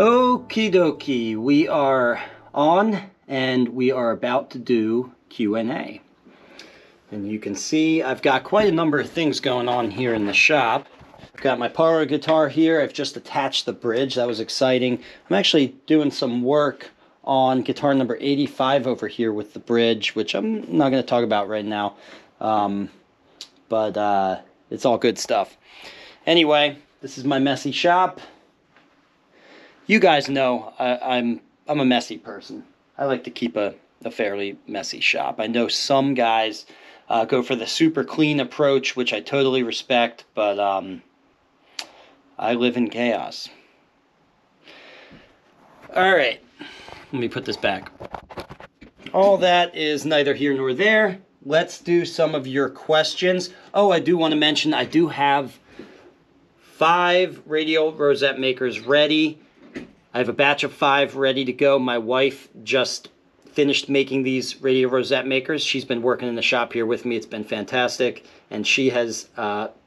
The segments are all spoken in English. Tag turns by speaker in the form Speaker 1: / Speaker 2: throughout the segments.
Speaker 1: Okie dokie, we are on and we are about to do Q&A. And you can see I've got quite a number of things going on here in the shop. I've got my parlor guitar here. I've just attached the bridge. That was exciting. I'm actually doing some work on guitar number 85 over here with the bridge, which I'm not going to talk about right now. But it's all good stuff. Anyway, this is my messy shop. You guys know I'm a messy person. I like to keep a fairly messy shop. I know some guys go for the super clean approach, which I totally respect, but I live in chaos. All right, let me put this back. All that is neither here nor there. Let's do some of your questions. Oh, I do want to mention I do have 5 radial Rosette Makers ready. I have a batch of 5 ready to go. My wife just finished making these radial Rosette Makers. She's been working in the shop here with me. It's been fantastic. And she has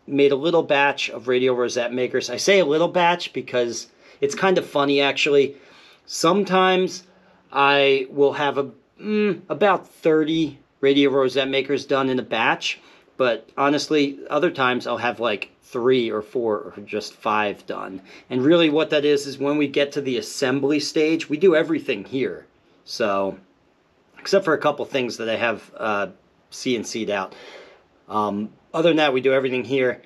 Speaker 1: made a little batch of radial Rosette Makers. I say a little batch because it's kind of funny, actually. Sometimes I will have about 30 radial Rosette Makers done in a batch. But honestly, other times I'll have like 3 or 4 or just 5 done. And really what that is when we get to the assembly stage, we do everything here. So, except for a couple things that I have CNC'd out. Other than that, we do everything here.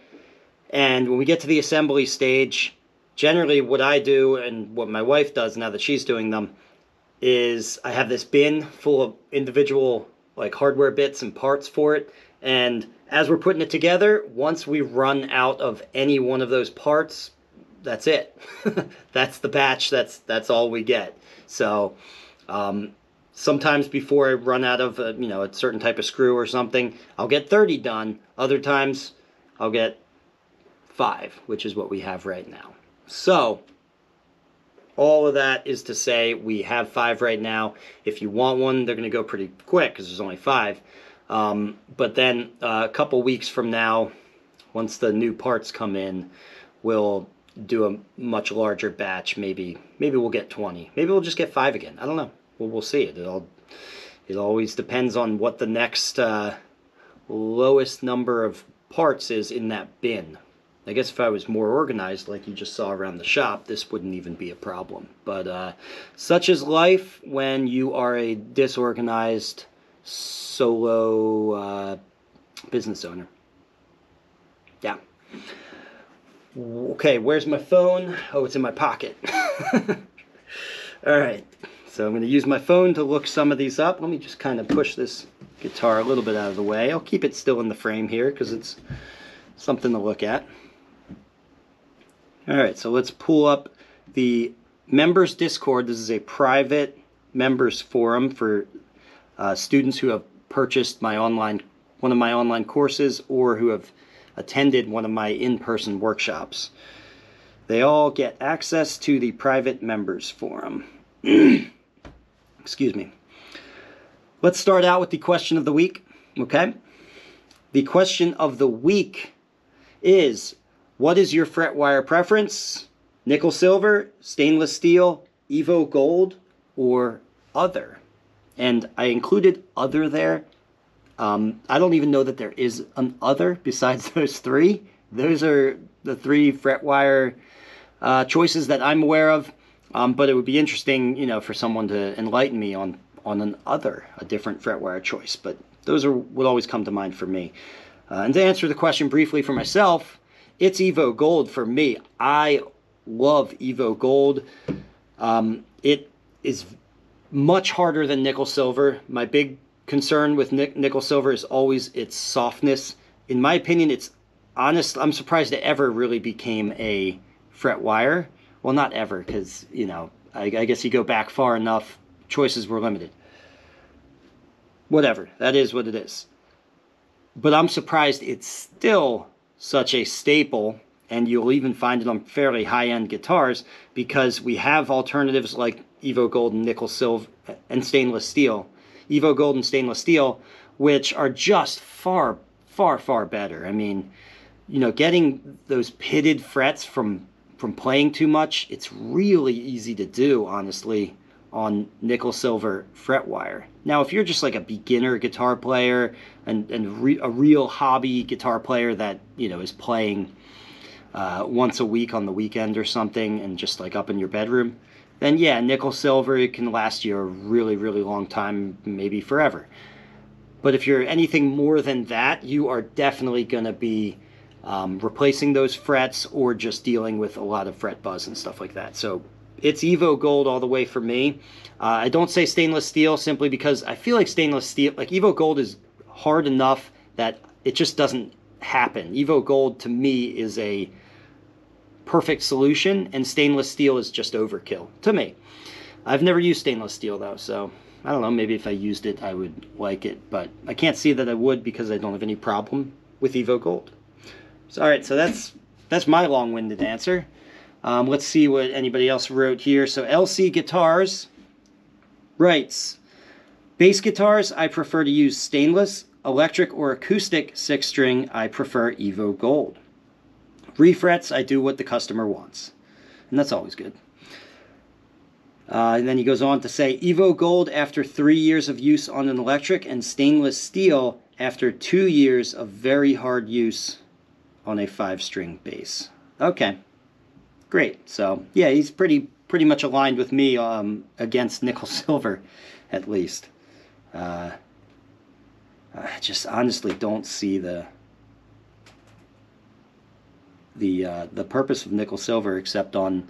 Speaker 1: And when we get to the assembly stage, generally what I do and what my wife does now that she's doing them is I have this bin full of individual like hardware bits and parts for it. And as we're putting it together, once we run out of any one of those parts, that's it. That's the batch. That's all we get. So sometimes before I run out of a certain type of screw or something, I'll get 30 done. Other times I'll get 5, which is what we have right now. So all of that is to say we have 5 right now. If you want one, they're going to go pretty quick because there's only 5. But then a couple weeks from now, once the new parts come in, we'll do a much larger batch. Maybe we'll get 20. Maybe we'll just get 5 again. I don't know. We'll see. It always depends on what the next lowest number of parts is in that bin. I guess if I was more organized, like you just saw around the shop, this wouldn't even be a problem. But such is life when you are a disorganized solo business owner. Yeah. Okay, where's my phone? Oh, it's in my pocket. All right, so I'm going to use my phone to look some of these up. Let me just kind of push this guitar a little bit out of the way. I'll keep it still in the frame here because it's something to look at. All right, so let's pull up the members Discord. This is a private members forum for students who have purchased one of my online courses or who have attended one of my in-person workshops. They all get access to the private members forum. Excuse me. Let's start out with the question of the week, okay? The question of the week is, what is your fret wire preference? Nickel silver, stainless steel, Evo gold, or other? And I included other there. I don't even know that there is an other besides those 3. Those are the 3 fret wire choices that I'm aware of. But it would be interesting, for someone to enlighten me on a different fret wire choice. But those would always come to mind for me. And to answer the question briefly for myself, it's Evo gold for me. I love Evo gold. It is much harder than nickel silver. My big concern with nickel silver is always its softness. In my opinion, it's honest. I'm surprised it ever really became a fret wire. Well, not ever, because, I guess you go back far enough, choices were limited. Whatever, that is what it is. But I'm surprised it's still such a staple, and you'll even find it on fairly high-end guitars, because we have alternatives like Evo Gold and nickel silver and stainless steel. Evo Gold and stainless steel, which are just far, far, far better. I mean, getting those pitted frets from from playing too much, it's really easy to do, honestly, on nickel silver fret wire. Now, if you're just like a beginner guitar player and a real hobby guitar player that, you know, is playing once a week on the weekend or something and just like up in your bedroom, then yeah, nickel silver, it can last you a really, really long time, maybe forever. But if you're anything more than that, you are definitely going to be replacing those frets or just dealing with a lot of fret buzz and stuff like that. So it's Evo Gold all the way for me. I don't say stainless steel simply because I feel like stainless steel, like Evo Gold is hard enough that it just doesn't happen. Evo Gold to me is a perfect solution, and stainless steel is just overkill to me. I've never used stainless steel though, so I don't know, maybe if I used it I would like it, but I can't see that I would because I don't have any problem with Evo Gold. So all right, so that's my long-winded answer. Let's see what anybody else wrote here. So LC Guitars writes, bass guitars I prefer to use stainless, electric or acoustic 6-string I prefer Evo Gold. Refrets I do what the customer wants, and that's always good. And then he goes on to say, Evo Gold after 3 years of use on an electric, and stainless steel after 2 years of very hard use on a 5-string bass. Okay, great. So yeah, he's pretty much aligned with me against nickel silver, at least. I just honestly don't see the purpose of nickel silver except on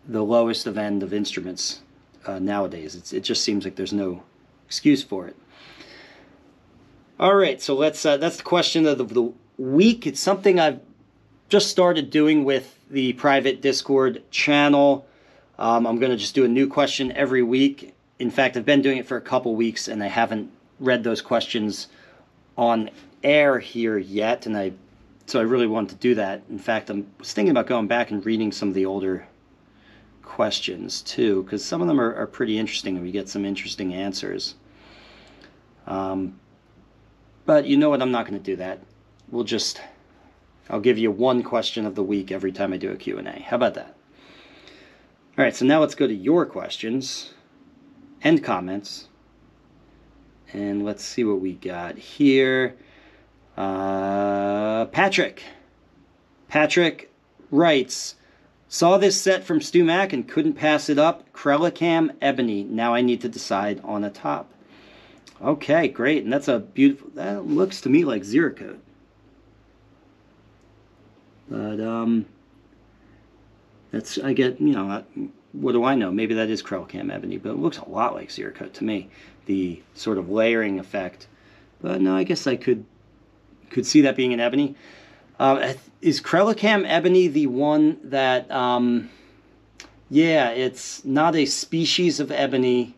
Speaker 1: the lowest of end of instruments nowadays. It just seems like there's no excuse for it. All right, so let's that's the question of the week. It's something I've just started doing with the private Discord channel. I'm going to just do a new question every week. In fact, I've been doing it for a couple weeks and I haven't read those questions on air here yet, and so I really want to do that. In fact, I was thinking about going back and reading some of the older questions too, because some of them are pretty interesting and we get some interesting answers. But you know what, I'm not going to do that. I'll give you one question of the week every time I do a Q&A. How about that? All right, so now let's go to your questions and comments. And let's see what we got here. Patrick writes, saw this set from Stu Mac and couldn't pass it up. Crelicam Ebony. Now I need to decide on a top. Okay, great. And that's a beautiful, that looks to me like Zeracoat. But that's, I get, you know, what do I know? Maybe that is Crelicam Ebony, but it looks a lot like Zeracoat to me. The sort of layering effect. But no, I guess I could see that being an ebony. Is Crelicam Ebony the one that, yeah, it's not a species of ebony.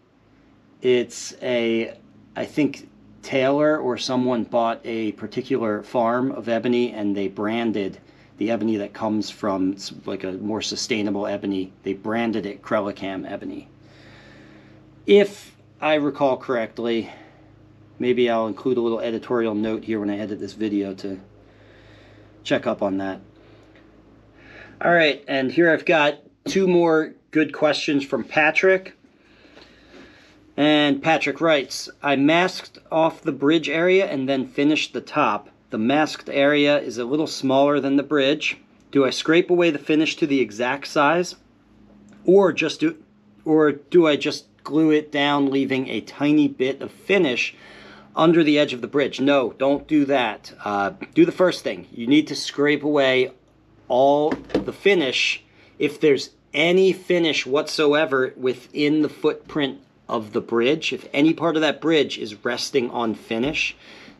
Speaker 1: It's I think Taylor or someone bought a particular farm of ebony and they branded the ebony that comes from like a more sustainable ebony. They branded it Crelicam Ebony. If I recall correctly, maybe I'll include a little editorial note here when I edit this video to check up on that. All right, and here I've got 2 more good questions from Patrick. And Patrick writes, I masked off the bridge area and then finished the top. The masked area is a little smaller than the bridge. Do I scrape away the finish to the exact size? Or do I just glue it down, leaving a tiny bit of finish under the edge of the bridge? No, don't do that. Do the first thing. You need to scrape away all the finish. If there's any finish whatsoever within the footprint of the bridge, if any part of that bridge is resting on finish,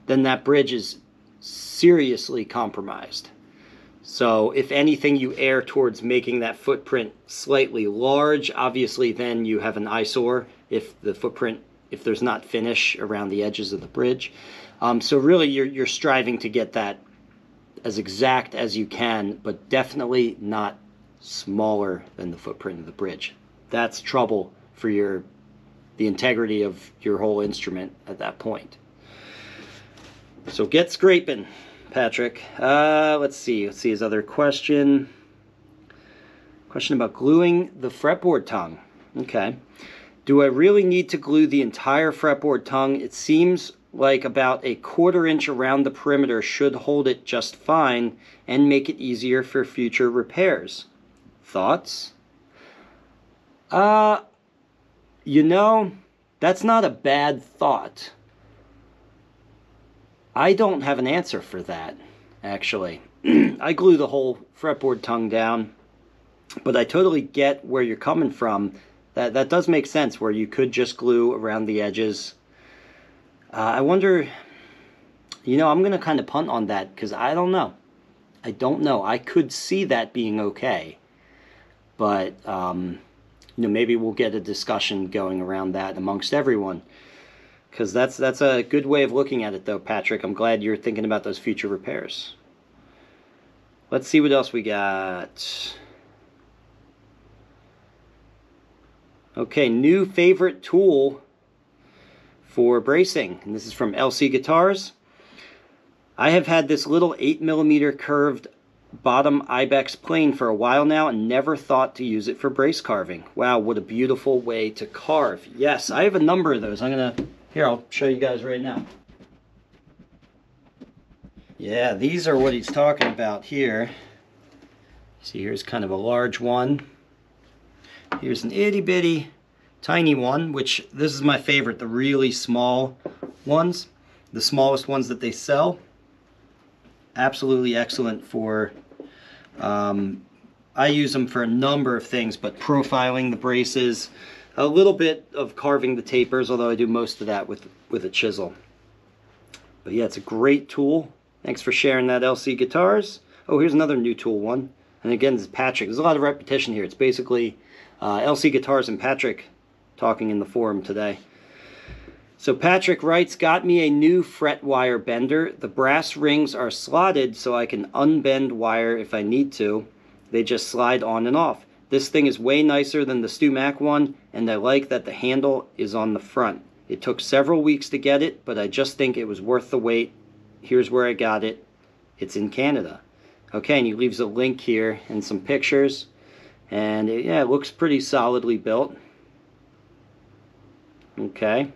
Speaker 1: then that bridge is seriously compromised. So if anything, you err towards making that footprint slightly large. Obviously, then you have an eyesore if there's not finish around the edges of the bridge. So really, you're striving to get that as exact as you can, but definitely not smaller than the footprint of the bridge. That's trouble for the integrity of your whole instrument at that point. So get scraping, Patrick. Let's see his other question. Question about gluing the fretboard tongue. Okay. Do I really need to glue the entire fretboard tongue? It seems like about a 1/4 inch around the perimeter should hold it just fine and make it easier for future repairs. Thoughts? You know, that's not a bad thought. I don't have an answer for that, actually. I glue the whole fretboard tongue down, but I totally get where you're coming from. That does make sense, where you could just glue around the edges. I wonder, you know, I'm going to kind of punt on that because I don't know. I don't know. I could see that being okay. But, you know, maybe we'll get a discussion going around that amongst everyone. Because that's a good way of looking at it, though, Patrick. I'm glad you're thinking about those future repairs. Let's see what else we got. Okay, new favorite tool for bracing. And this is from LC Guitars. I have had this little 8mm curved bottom ibex plane for a while now and never thought to use it for brace carving. Wow, what a beautiful way to carve. Yes, I have a number of those. Here, I'll show you guys right now. Yeah, these are what he's talking about here. See, here's kind of a large one. Here's an itty bitty tiny one, which this is my favorite, the really small ones, the smallest ones that they sell. Absolutely excellent for, I use them for a number of things, but profiling the braces, a little bit of carving the tapers, although I do most of that with a chisel. But yeah, it's a great tool. Thanks for sharing that, LC Guitars. Oh, here's another new tool one. And again, this is Patrick. There's a lot of repetition here. It's basically LC Guitars and Patrick talking in the forum today. So Patrick writes, got me a new fret wire bender. The brass rings are slotted so I can unbend wire if I need to. They just slide on and off. This thing is way nicer than the Stu Mac one, and I like that the handle is on the front. It took several weeks to get it, but I just think it was worth the wait. Here's where I got it. It's in Canada. Okay, and he leaves a link here and some pictures. And yeah, it looks pretty solidly built. Okay.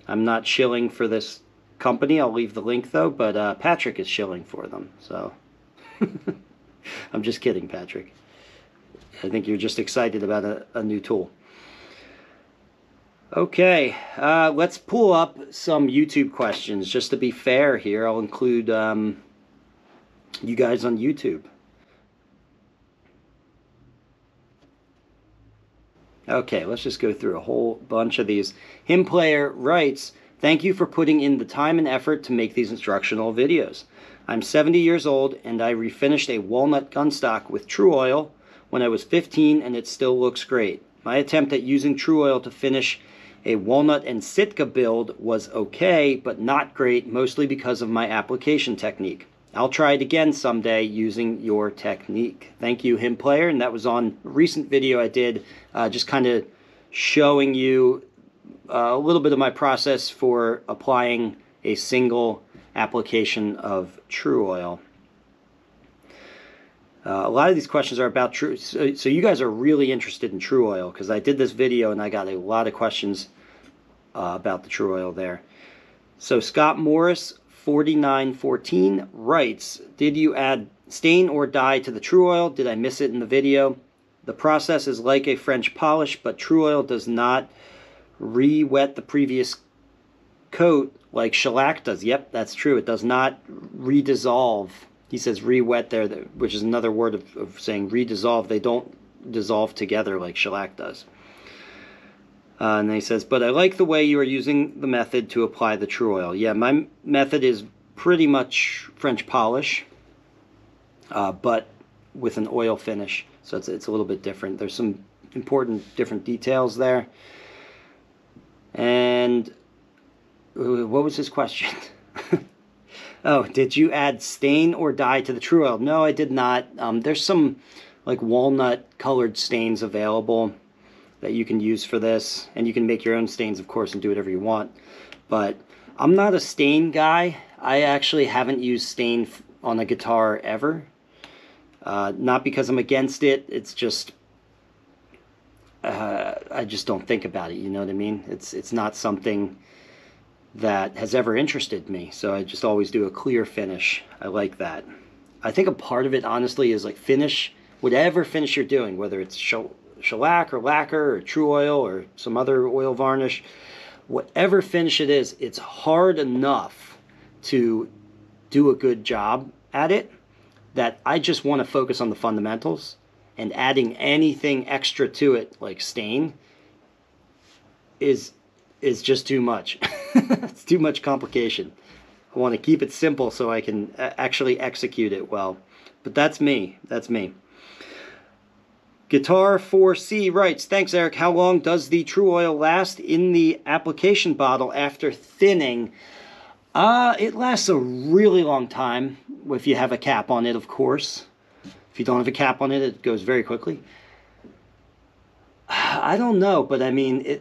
Speaker 1: I'm not shilling for this company. I'll leave the link though, but Patrick is shilling for them. So I'm just kidding, Patrick. I think you're just excited about a new tool. Okay, let's pull up some YouTube questions. Just to be fair here, I'll include you guys on YouTube. Okay, let's just go through a whole bunch of these. Hymn Player writes, thank you for putting in the time and effort to make these instructional videos. I'm 70 years old and I refinished a walnut gunstock with True Oil when I was 15 and it still looks great. My attempt at using True Oil to finish a walnut and Sitka build was okay, but not great, mostly because of my application technique. I'll try it again someday using your technique. Thank you, Hymn Player. And that was on a recent video I did, just kind of showing you a little bit of my process for applying a single application of True Oil. A lot of these questions are about True. So you guys are really interested in True Oil because I did this video and I got a lot of questions about the True Oil there. So Scott Morris 4914 writes, did you add stain or dye to the True Oil? Did I miss it in the video? The process is like a French polish, but True Oil does not re-wet the previous coat like shellac does. Yep, that's true. It does not re-dissolve. He says re-wet there, which is another word of saying re-dissolve. They don't dissolve together like shellac does. And then he says, but I like the way you are using the method to apply the True Oil. Yeah, my method is pretty much French polish, but with an oil finish. So it's a little bit different. There's some important different details there. And what was his question? Oh, did you add stain or dye to the True Oil? No, I did not. There's some like walnut colored stains available that you can use for this, and you can make your own stains, of course, and do whatever you want. But I'm not a stain guy. I actually haven't used stain on a guitar ever. Not because I'm against it. It's just I just don't think about it, you know what I mean? It's not something that has ever interested me, so I just always do a clear finish. I like that. I think a part of it, honestly, is like finish, whatever finish you're doing, whether it's shellac or lacquer or true oil or some other oil varnish, whatever finish it is, it's hard enough to do a good job at it that I just want to focus on the fundamentals, and adding anything extra to it, like stain, is just too much. It's too much complication. I want to keep it simple so I can actually execute it well. But that's me. That's me. Guitar 4C writes, thanks, Eric. How long does the true oil last in the application bottle after thinning? It lasts a really long time if you have a cap on it, of course. If you don't have a cap on it, it goes very quickly. I don't know, but I mean,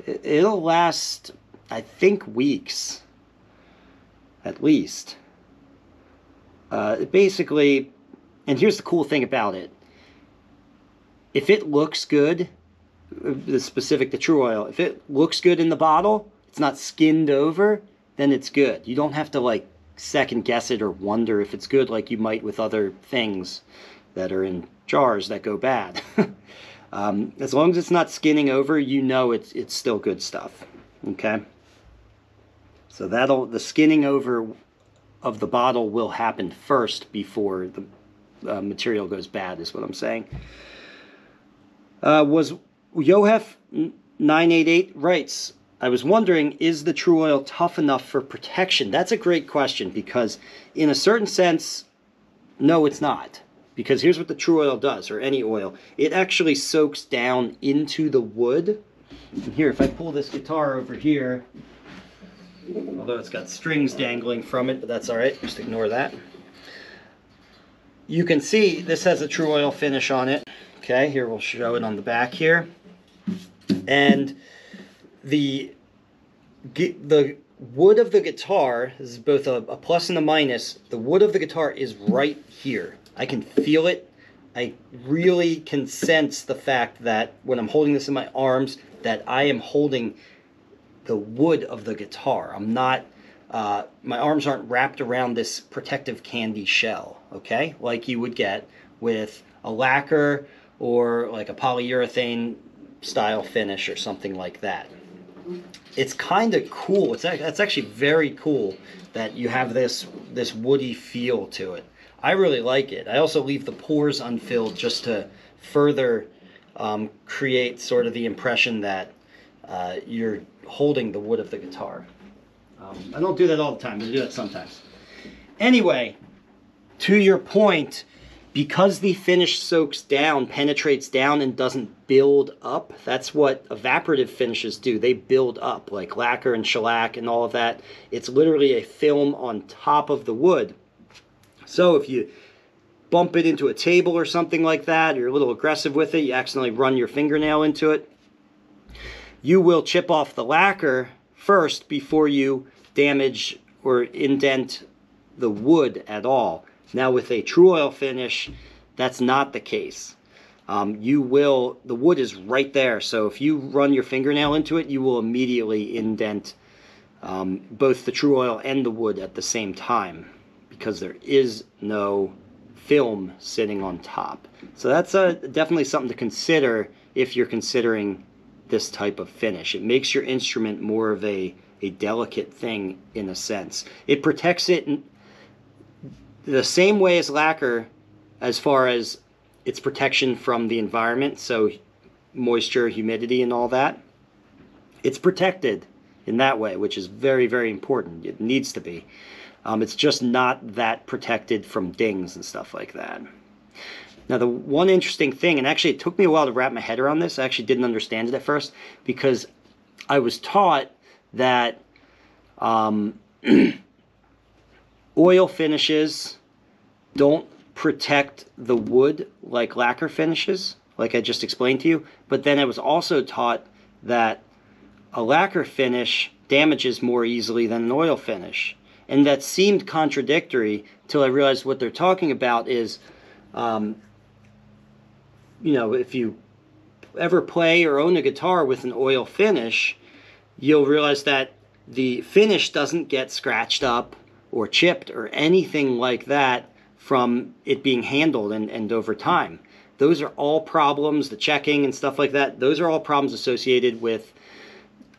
Speaker 1: it'll last, I think, weeks, at least. Basically, and here's the cool thing about it. If it looks good, specific to true oil, if it looks good in the bottle, it's not skinned over, then it's good. You don't have to like second guess it or wonder if it's good like you might with other things that are in jars that go bad. As long as it's not skinning over, you know it's still good stuff. Okay? So the skinning over of the bottle will happen first before the material goes bad, is what I'm saying. Was Yohef 988 writes, I was wondering, is the true oil tough enough for protection? That's a great question, because in a certain sense, no, it's not. Because here's what the true oil does, or any oil. It actually soaks down into the wood. And here, if I pull this guitar over here, although it's got strings dangling from it, but that's all right, just ignore that. You can see this has a true oil finish on it. Okay, here we'll show it on the back here. And the wood of the guitar, this is both a plus and a minus, the wood of the guitar is right here. I can feel it. I really can sense the fact that when I'm holding this in my arms, that I am holding the wood of the guitar. I'm not, my arms aren't wrapped around this protective candy shell, okay? Like you would get with a lacquer or like a polyurethane style finish or something like that. It's kind of cool. It's actually very cool that you have this woody feel to it. I really like it. I also leave the pores unfilled just to further create sort of the impression that you're holding the wood of the guitar. I don't do that all the time, but I do that sometimes. Anyway, to your point, because the finish soaks down, penetrates down, and doesn't build up, that's what evaporative finishes do. They build up, like lacquer and shellac and all of that. It's literally a film on top of the wood. So if you bump it into a table or something like that, you're a little aggressive with it, you accidentally run your fingernail into it, you will chip off the lacquer first before you damage or indent the wood at all. Now with a true oil finish, that's not the case. The wood is right there, so if you run your fingernail into it, you will immediately indent both the true oil and the wood at the same time, because there is no film sitting on top. So that's definitely something to consider if you're considering this type of finish. It makes your instrument more of a delicate thing in a sense. It protects it the same way as lacquer as far as its protection from the environment, so moisture, humidity, and all that. It's protected in that way, which is very, very important. It needs to be. It's just not that protected from dings and stuff like that. Now, the one interesting thing, and actually it took me a while to wrap my head around this, I actually didn't understand it at first, because I was taught that oil finishes don't protect the wood like lacquer finishes, like I just explained to you, but then I was also taught that a lacquer finish damages more easily than an oil finish. And that seemed contradictory till I realized what they're talking about is, you know, if you ever play or own a guitar with an oil finish, you'll realize that the finish doesn't get scratched up or chipped or anything like that from it being handled and over time. Those are all problems, the checking and stuff like that, those are all problems associated with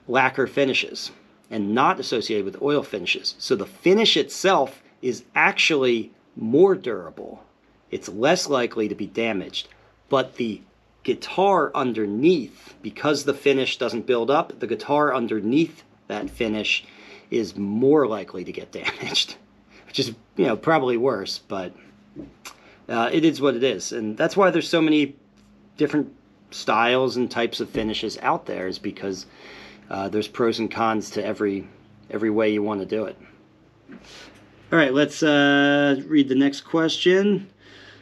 Speaker 1: lacquer finishes and not associated with oil finishes. So the finish itself is actually more durable. It's less likely to be damaged. But the guitar underneath, because the finish doesn't build up, the guitar underneath that finish is more likely to get damaged, which is, you know, probably worse, but it is what it is. And that's why there's so many different styles and types of finishes out there, is because there's pros and cons to every way you want to do it. All right, let's read the next question.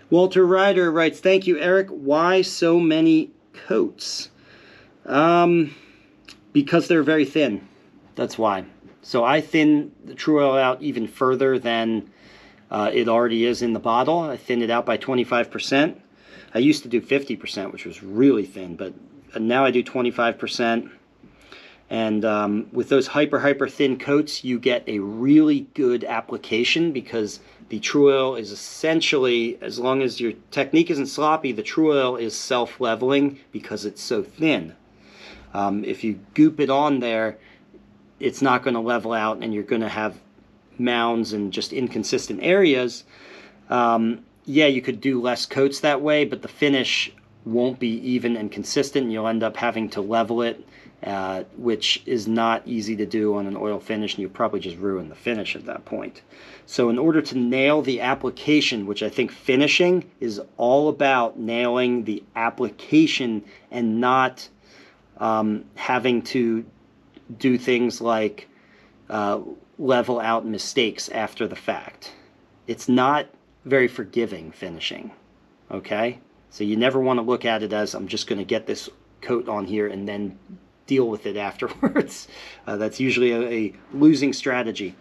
Speaker 1: Walter Ryder writes, "Thank you, Eric. Why so many coats?" Because they're very thin. That's why. So I thin the True Oil out even further than it already is in the bottle. I thin it out by 25%. I used to do 50%, which was really thin, but now I do 25%. And with those hyper thin coats, you get a really good application, because the True Oil is essentially, as long as your technique isn't sloppy, the True Oil is self-leveling because it's so thin. If you goop it on there, it's not going to level out, and you're going to have mounds and just inconsistent areas. Yeah, you could do less coats that way, but the finish won't be even and consistent, and you'll end up having to level it, which is not easy to do on an oil finish, and you'll probably just ruin the finish at that point. So in order to nail the application, which I think finishing is all about, nailing the application and not having to do things like level out mistakes after the fact. It's not very forgiving, finishing, okay? So you never want to look at it as, I'm just going to get this coat on here and then deal with it afterwards. That's usually a losing strategy.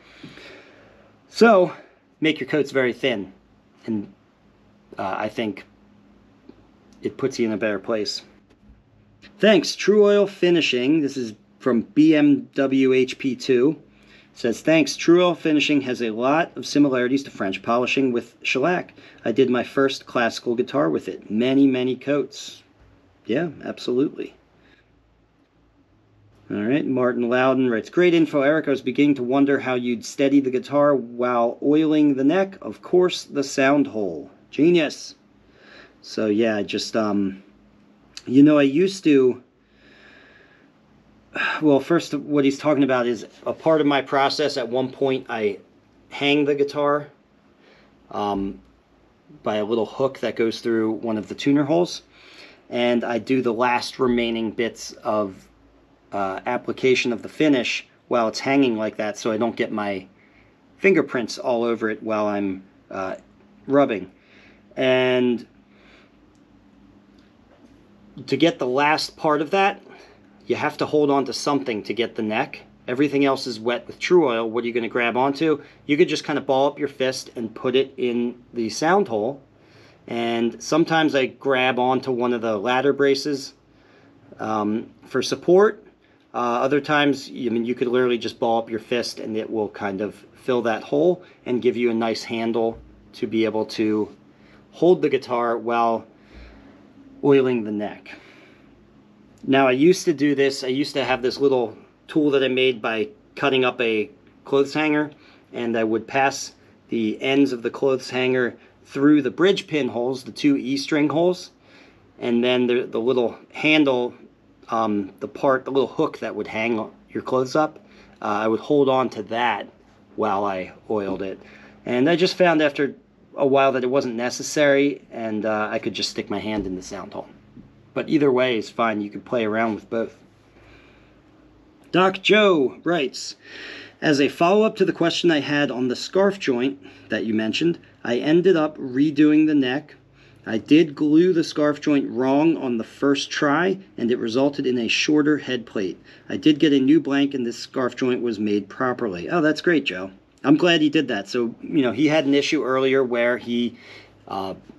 Speaker 1: So make your coats very thin, and I think it puts you in a better place. Thanks, True Oil Finishing. This is from BMWHP2. Says, thanks, True Oil Finishing has a lot of similarities to French polishing with shellac. I did my first classical guitar with it. Many coats. Yeah, absolutely. All right, Martin Loudon writes, great info, Eric. I was beginning to wonder how you'd steady the guitar while oiling the neck. Of course, the sound hole. Genius. So yeah, I just, you know, I used to, well, first, what he's talking about is a part of my process. At one point, I hang the guitar by a little hook that goes through one of the tuner holes, and I do the last remaining bits of application of the finish while it's hanging like that, so I don't get my fingerprints all over it while I'm rubbing. And to get the last part of that, you have to hold on to something to get the neck. Everything else is wet with True Oil. What are you going to grab onto? You could just kind of ball up your fist and put it in the sound hole. And sometimes I grab onto one of the ladder braces for support. Other times, I mean, you could literally just ball up your fist and it will kind of fill that hole and give you a nice handle to be able to hold the guitar while oiling the neck. Now, I used to do this. I used to have this little tool that I made by cutting up a clothes hanger, and I would pass the ends of the clothes hanger through the bridge pin holes, the two E-string holes, and then the little handle, the little hook that would hang your clothes up, I would hold on to that while I oiled it. And I just found after a while that it wasn't necessary, and I could just stick my hand in the sound hole. But either way is fine. You can play around with both. Doc Joe writes, as a follow-up to the question I had on the scarf joint that you mentioned, I ended up redoing the neck. I did glue the scarf joint wrong on the first try, and it resulted in a shorter head plate. I did get a new blank, and this scarf joint was made properly. Oh, that's great, Joe. I'm glad he did that. So, you know, he had an issue earlier where he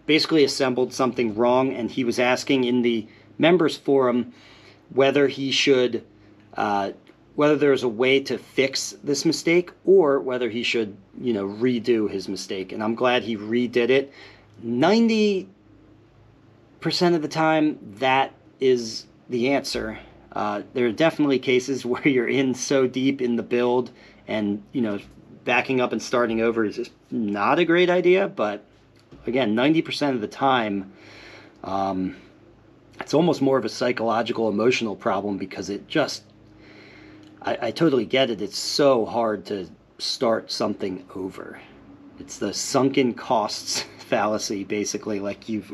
Speaker 1: basically assembled something wrong, and he was asking in the members forum whether he should, whether there's a way to fix this mistake, or whether he should, redo his mistake. And I'm glad he redid it. 90% of the time, that is the answer. There are definitely cases where you're in so deep in the build and, backing up and starting over is just not a great idea. But again, 90% of the time, it's almost more of a psychological, emotional problem, because it just, I totally get it. It's so hard to start something over. It's the sunken costs fallacy, basically. Like, you've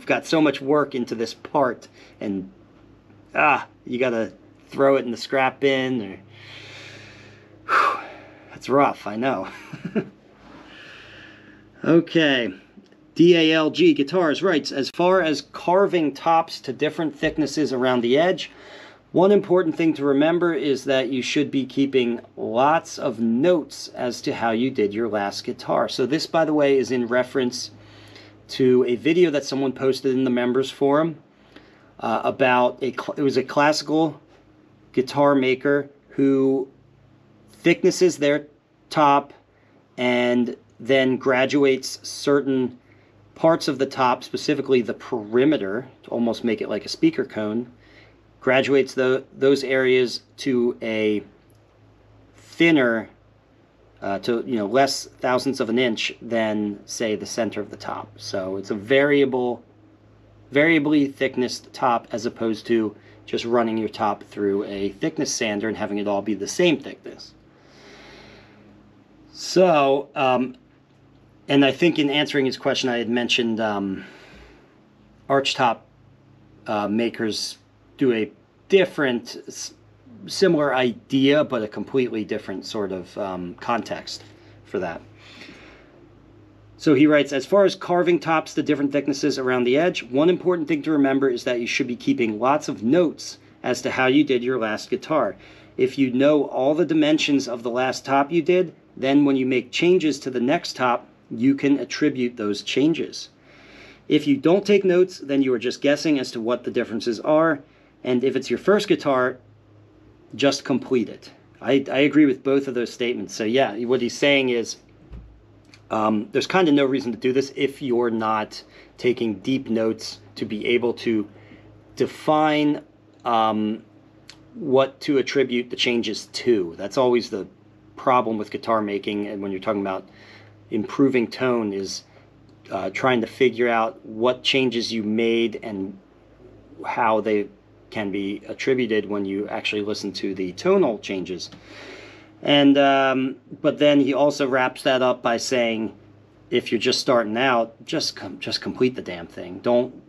Speaker 1: got so much work into this part, and you gotta throw it in the scrap bin, or that's rough, I know. Okay, DALG Guitars writes, as far as carving tops to different thicknesses around the edge, one important thing to remember is that you should be keeping lots of notes as to how you did your last guitar. So this, by the way, is in reference to a video that someone posted in the members forum about it was a classical guitar maker who thicknesses their top and then graduates certain parts of the top, specifically the perimeter, to almost make it like a speaker cone, graduates those areas to a thinner, to less thousandths of an inch than, say, the center of the top. So it's a variably thicknessed top, as opposed to just running your top through a thickness sander and having it all be the same thickness. So, and I think in answering his question, I had mentioned archtop makers do a different, similar idea, but a completely different sort of context for that. So he writes, as far as carving tops to different thicknesses around the edge, one important thing to remember is that you should be keeping lots of notes as to how you did your last guitar. If you know all the dimensions of the last top you did, then when you make changes to the next top, you can attribute those changes. If you don't take notes, then you are just guessing as to what the differences are. And if it's your first guitar, just complete it. I agree with both of those statements. So yeah, what he's saying is there's kind of no reason to do this if you're not taking deep notes to be able to define what to attribute the changes to. That's always the problem with guitar making, and when you're talking about improving tone, is trying to figure out what changes you made and how they can be attributed when you actually listen to the tonal changes. And but then he also wraps that up by saying, if you're just starting out, just complete the damn thing. Don't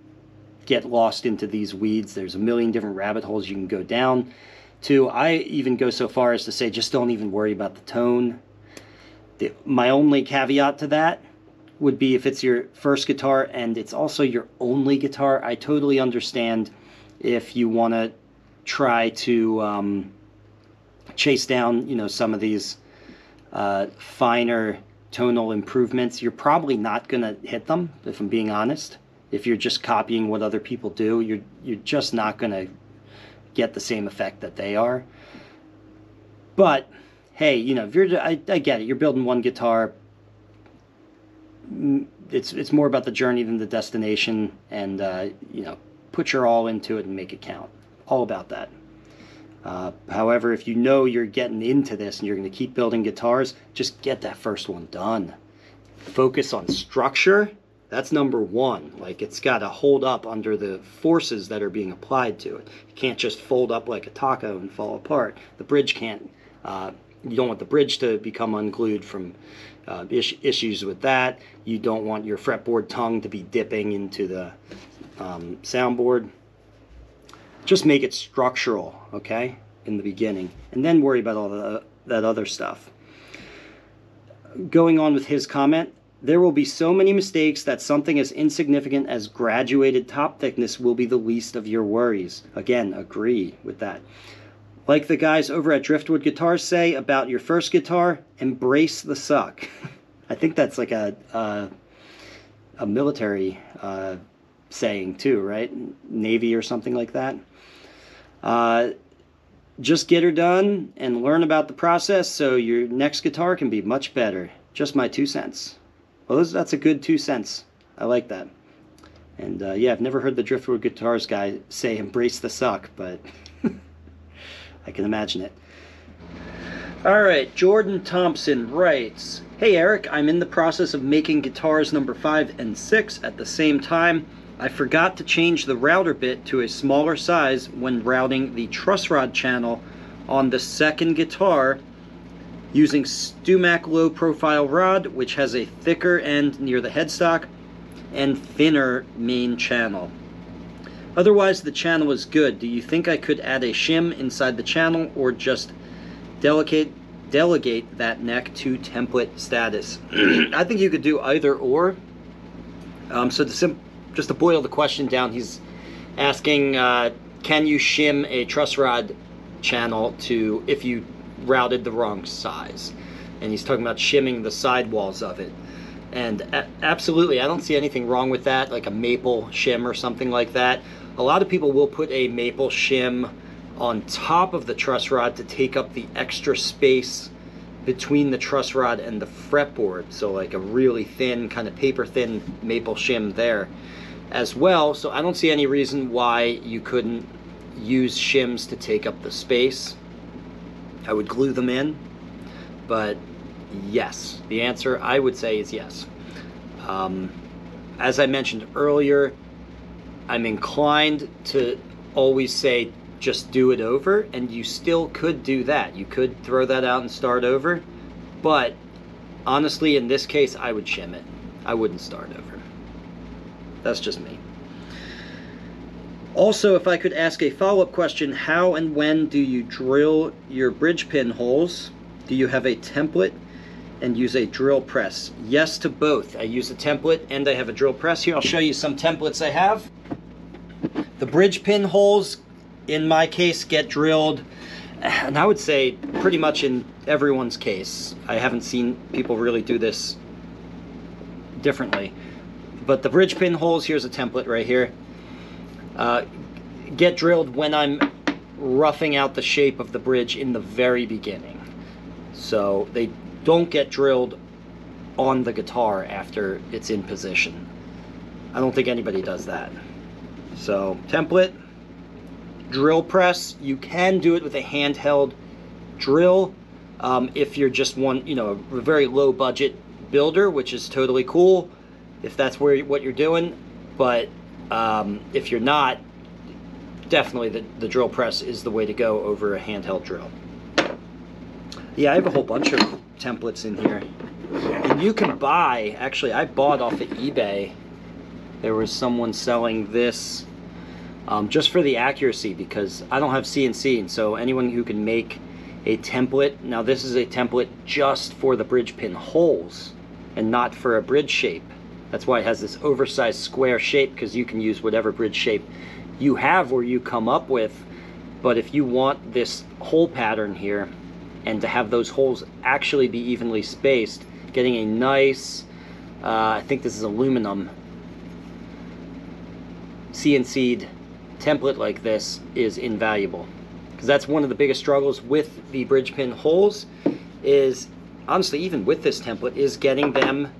Speaker 1: get lost into these weeds. There's a million different rabbit holes you can go down to. I even go so far as to say, just don't even worry about the tone. My only caveat to that would be if it's your first guitar and it's also your only guitar. I totally understand if you want to try to chase down, some of these finer tonal improvements. You're probably not going to hit them, if I'm being honest. If you're just copying what other people do, you're just not going to get the same effect that they are. But hey, if you're, I get it. You're building one guitar. It's more about the journey than the destination, and put your all into it and make it count. All about that. However, if you know you're getting into this and you're going to keep building guitars, just get that first one done. Focus on structure. That's number one. Like, it's got to hold up under the forces that are being applied to it. It can't just fold up like a taco and fall apart. The bridge can't. You don't want the bridge to become unglued from issues with that. You don't want your fretboard tongue to be dipping into the soundboard. Just make it structural, okay, in the beginning, and then worry about all that other stuff. Going on with his comment, there will be so many mistakes that something as insignificant as graduated top thickness will be the least of your worries. Again, agree with that. Like the guys over at Driftwood Guitars say about your first guitar, embrace the suck. I think that's like a military saying too, right? Navy or something like that. Just get her done and learn about the process so your next guitar can be much better. Just my 2 cents. Well, that's a good 2 cents. I like that. And yeah, I've never heard the Driftwood Guitars guy say embrace the suck, but I can imagine it. Alright, Jordan Thompson writes, "Hey Eric, I'm in the process of making guitars number 5 and 6 at the same time. I forgot to change the router bit to a smaller size when routing the truss rod channel on the second guitar using Stumac low profile rod, which has a thicker end near the headstock and thinner main channel. Otherwise the channel is good. Do you think I could add a shim inside the channel or just delegate that neck to template status?" I think you could do either or. Just to boil the question down, he's asking, can you shim a truss rod channel to if you routed the wrong size? And he's talking about shimming the sidewalls of it. And absolutely, I don't see anything wrong with that, like a maple shim or something like that. A lot of people will put a maple shim on top of the truss rod to take up the extra space between the truss rod and the fretboard. So like a really thin, kind of paper thin maple shim there as well. So I don't see any reason why you couldn't use shims to take up the space. I would glue them in, but yes, the answer I would say is yes. As I mentioned earlier, I'm inclined to always say just do it over, and you still could do that. You could throw that out and start over, but honestly in this case I would shim it. I wouldn't start over. That's just me. Also, if I could ask a follow-up question, how and when do you drill your bridge pin holes? Do you have a template and use a drill press? Yes to both. I use a template and I have a drill press. Here, I'll show you some templates I have. The bridge pin holes, in my case, get drilled, and I would say pretty much in everyone's case. I haven't seen people really do this differently. But the bridge pin holes, here's a template right here, get drilled when I'm roughing out the shape of the bridge in the very beginning. So they don't get drilled on the guitar after it's in position. I don't think anybody does that. So template, drill press. You can do it with a handheld drill if you're just a very low budget builder, which is totally cool if that's what you're doing. But if you're not, definitely the drill press is the way to go over a handheld drill. Yeah, I have a whole bunch of templates in here. And you can buy, actually I bought off of eBay, there was someone selling this just for the accuracy, because I don't have CNC, and so anyone who can make a template, now this is a template just for the bridge pin holes and not for a bridge shape. That's why it has this oversized square shape, because you can use whatever bridge shape you have or you come up with. But if you want this hole pattern here and to have those holes actually be evenly spaced, getting a nice, I think this is aluminum, CNC'd template like this is invaluable. Because that's one of the biggest struggles with the bridge pin holes, is honestly, even with this template, is getting them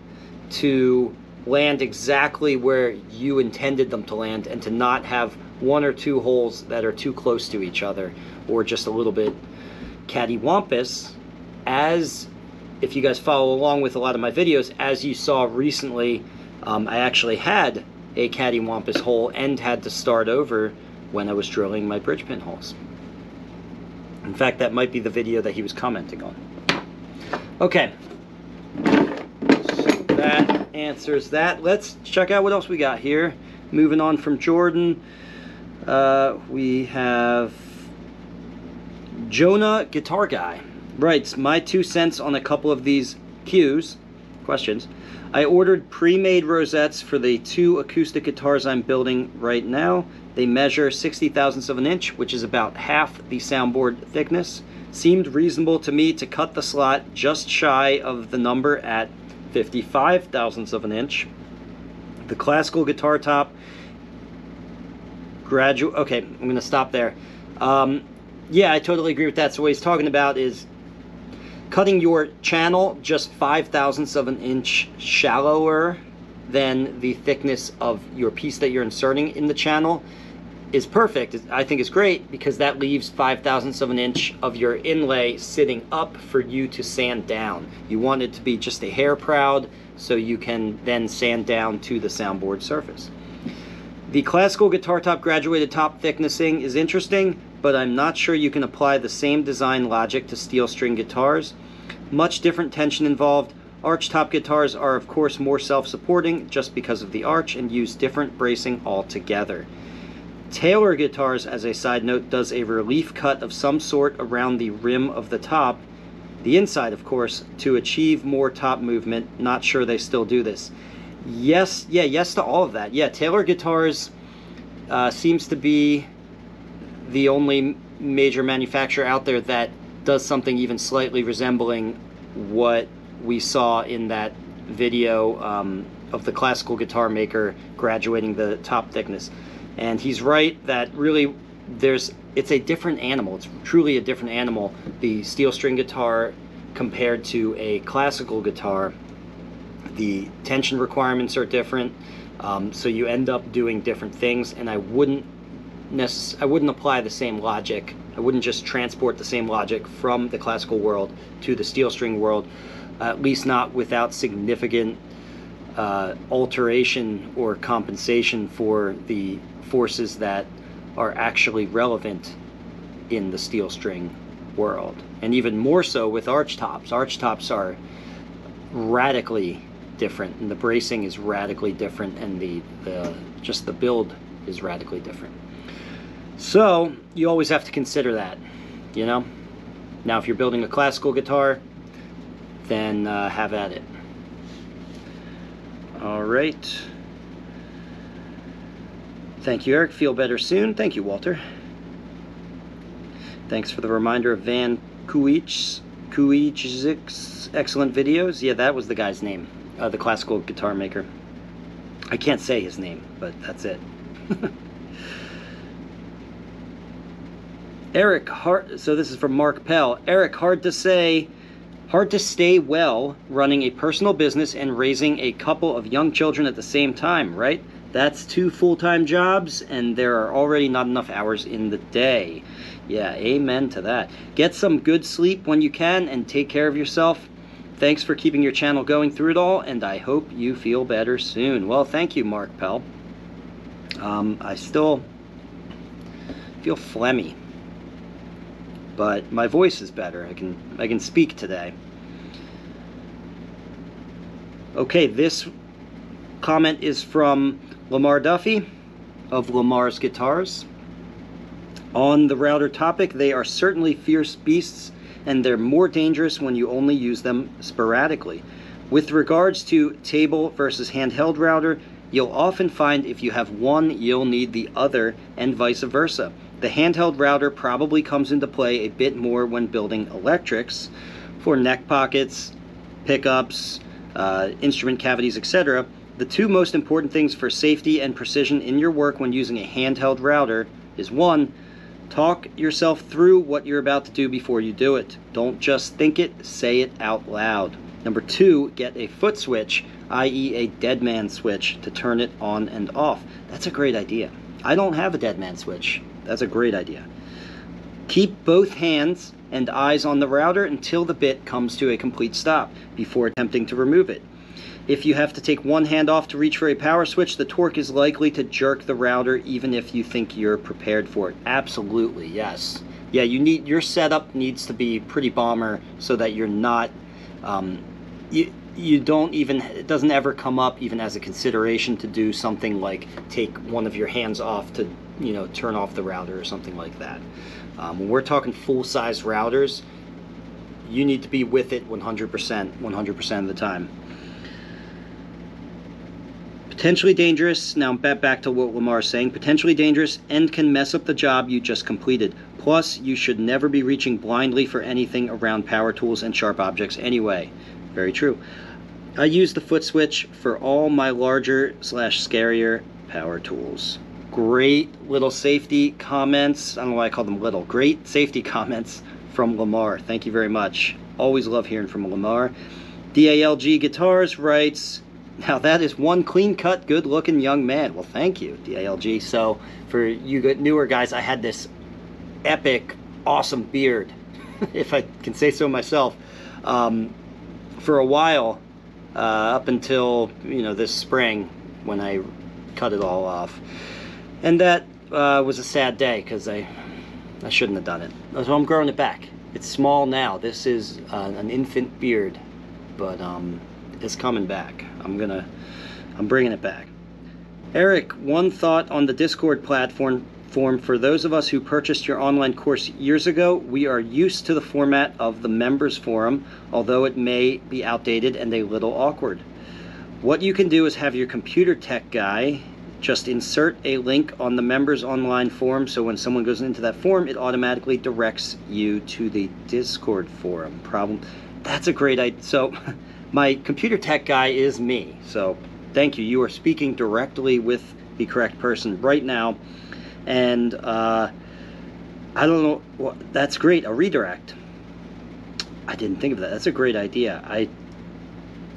Speaker 1: to land exactly where you intended them to land, and to not have one or two holes that are too close to each other or just a little bit cattywampus. As if you guys follow along with a lot of my videos, as you saw recently, I actually had a cattywampus hole and had to start over when I was drilling my bridge pin holes. In fact, that might be the video that he was commenting on. Okay, so that answers that. Let's check out what else we got here. Moving on from Jordan, we have Jonah Guitar Guy writes, my 2 cents on a couple of these questions. I ordered pre-made rosettes for the 2 acoustic guitars I'm building right now. They measure 60 thousandths of an inch, which is about half the soundboard thickness. Seemed reasonable to me to cut the slot just shy of the number at 55 thousandths of an inch. The classical guitar top Okay, I'm going to stop there. Yeah, I totally agree with that. So what he's talking about is cutting your channel just 5/1000ths of an inch shallower than the thickness of your piece that you're inserting in the channel is perfect. I think it's great because that leaves 5/1000ths of an inch of your inlay sitting up for you to sand down. You want it to be just a hair proud so you can then sand down to the soundboard surface. The classical guitar top graduated top thicknessing is interesting, but I'm not sure you can apply the same design logic to steel string guitars. Much different tension involved. Arch top guitars are of course more self-supporting just because of the arch and use different bracing altogether. Taylor guitars, as a side note, does a relief cut of some sort around the rim of the top, the inside of course, to achieve more top movement. Not sure they still do this. Yes, yeah, yes to all of that. Yeah, Taylor guitars seems to be the only major manufacturer out there that does something even slightly resembling what we saw in that video of the classical guitar maker graduating the top thickness. And he's right that really it's a different animal. It's truly a different animal. The steel string guitar compared to a classical guitar, the tension requirements are different, so you end up doing different things, and I wouldn't apply the same logic. I wouldn't just transport the same logic from the classical world to the steel string world, at least not without significant alteration or compensation for the forces that are actually relevant in the steel string world. And even more so with arch tops. Arch tops are radically different, and the bracing is radically different, and just the build is radically different. So you always have to consider that, you know. Now if you're building a classical guitar, then have at it. All right. Thank you, Eric. Feel better soon. Thank you, Walter. Thanks for the reminder of Van Kuich's excellent videos. Yeah, that was the guy's name, the classical guitar maker. I can't say his name, but that's it. Eric, so this is from Mark Pell. Eric, hard to stay well running a personal business and raising a couple of young children at the same time, right? That's 2 full-time jobs, and there are already not enough hours in the day. Yeah, amen to that. Get some good sleep when you can, and take care of yourself. Thanks for keeping your channel going through it all, and I hope you feel better soon. Well, thank you, Mark Pell. I still feel phlegmy, but my voice is better. I can speak today. Okay, this comment is from Lamar Duffy of Lamar's Guitars. On the router topic, they are certainly fierce beasts, and they're more dangerous when you only use them sporadically. With regards to table versus handheld router, you'll often find if you have one, you'll need the other, and vice versa. The handheld router probably comes into play a bit more when building electrics for neck pockets, pickups, instrument cavities, etc. The 2 most important things for safety and precision in your work when using a handheld router is 1, talk yourself through what you're about to do before you do it. Don't just think it, say it out loud. Number 2, get a foot switch, i.e. a dead man switch, to turn it on and off. That's a great idea. I don't have a dead man switch. That's a great idea. Keep both hands and eyes on the router until the bit comes to a complete stop before attempting to remove it. If you have to take one hand off to reach for a power switch, the torque is likely to jerk the router even if you think you're prepared for it. Absolutely, yes. Yeah, your setup needs to be pretty bomber so that you're not, you don't even, it doesn't ever come up even as a consideration to do something like take one of your hands off to, you know, turn off the router or something like that. When we're talking full-size routers, you need to be with it 100% of the time. Potentially dangerous, now back to what Lamar's saying, potentially dangerous and can mess up the job you just completed. Plus, you should never be reaching blindly for anything around power tools and sharp objects anyway. Very true. I use the foot switch for all my larger/scarier power tools. great little safety comments. I don't know why I call them little. Great safety comments from Lamar. Thank you very much. Always love hearing from Lamar. DALG Guitars writes, now that is one clean-cut, good-looking young man. Well, thank you, DALG. So for you newer guys, I had this epic, awesome beard, if I can say so myself, for a while, up until, you know, this spring when I cut it all off. And that was a sad day because I shouldn't have done it. So I'm growing it back. It's small now. This is an infant beard, but it's coming back. I'm bringing it back. Eric, one thought on the Discord platform. For those of us who purchased your online course years ago, we are used to the format of the members forum, although it may be outdated and a little awkward. What you can do is have your computer tech guy just insert a link on the members online forum, so when someone goes into that forum, it automatically directs you to the Discord forum. That's a great idea. So my computer tech guy is me, so thank you. You are speaking directly with the correct person right now. And I don't know, well, that's great, a redirect. I didn't think of that. That's a great idea.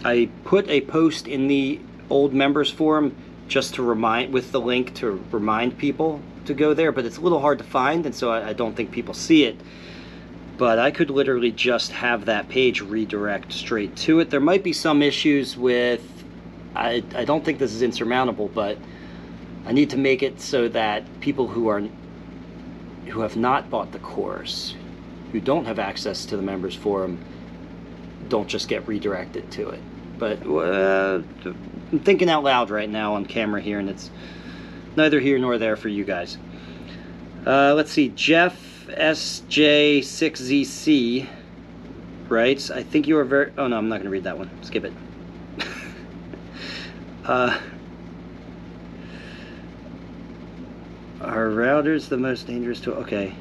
Speaker 1: I put a post in the old members forum just to remind, with the link to remind people to go there, but it's a little hard to find, and so I don't think people see it. But I could literally just have that page redirect straight to it. There might be some issues with, I don't think this is insurmountable, but I need to make it so that people who have not bought the course, who don't have access to the members forum, don't just get redirected to it. But I'm thinking out loud right now on camera here, and it's neither here nor there for you guys. Let's see, Jeff SJ6ZC writes, I think you are very, oh no, I'm not going to read that one, skip it. Are routers the most dangerous tool? Okay.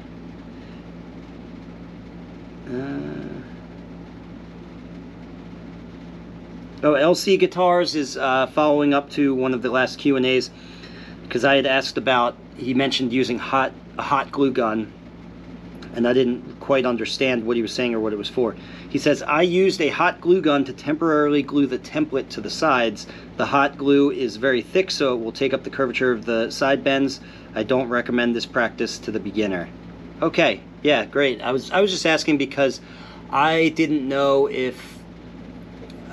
Speaker 1: LC Guitars is following up to one of the last Q&As, because I had asked about, he mentioned using a hot glue gun, and I didn't quite understand what he was saying or what it was for. He says, I used a hot glue gun to temporarily glue the template to the sides. The hot glue is very thick, so it will take up the curvature of the side bends. I don't recommend this practice to the beginner. Okay, yeah, great. I was just asking because I didn't know if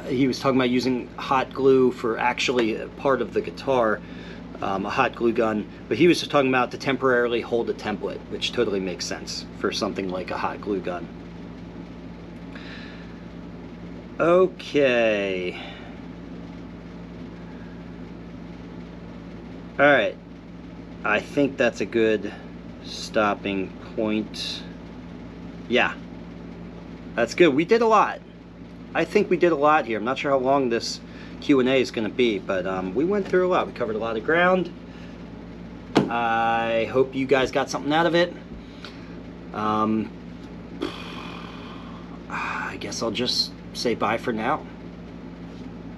Speaker 1: he was talking about using hot glue for actually a part of the guitar, a hot glue gun, but he was just talking about to temporarily hold a template, which totally makes sense for something like a hot glue gun. Okay. All right. I think that's a good stopping point. Yeah, that's good. We did a lot. I think we did a lot here. I'm not sure how long this Q&A is going to be, but we went through a lot. We covered a lot of ground. I hope you guys got something out of it. I guess I'll just say bye for now.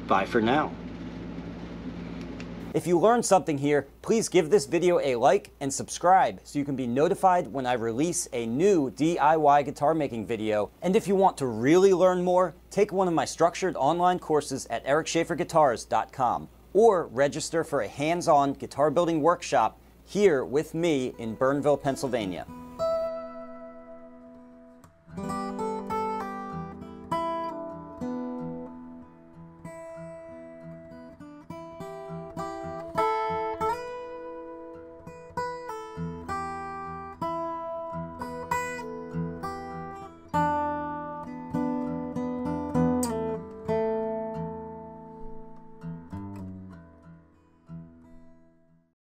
Speaker 1: Bye for now. If you learned something here, please give this video a like and subscribe so you can be notified when I release a new DIY guitar making video. And if you want to really learn more, take one of my structured online courses at ericschaferguitars.com or register for a hands-on guitar building workshop here with me in Burnville, Pennsylvania.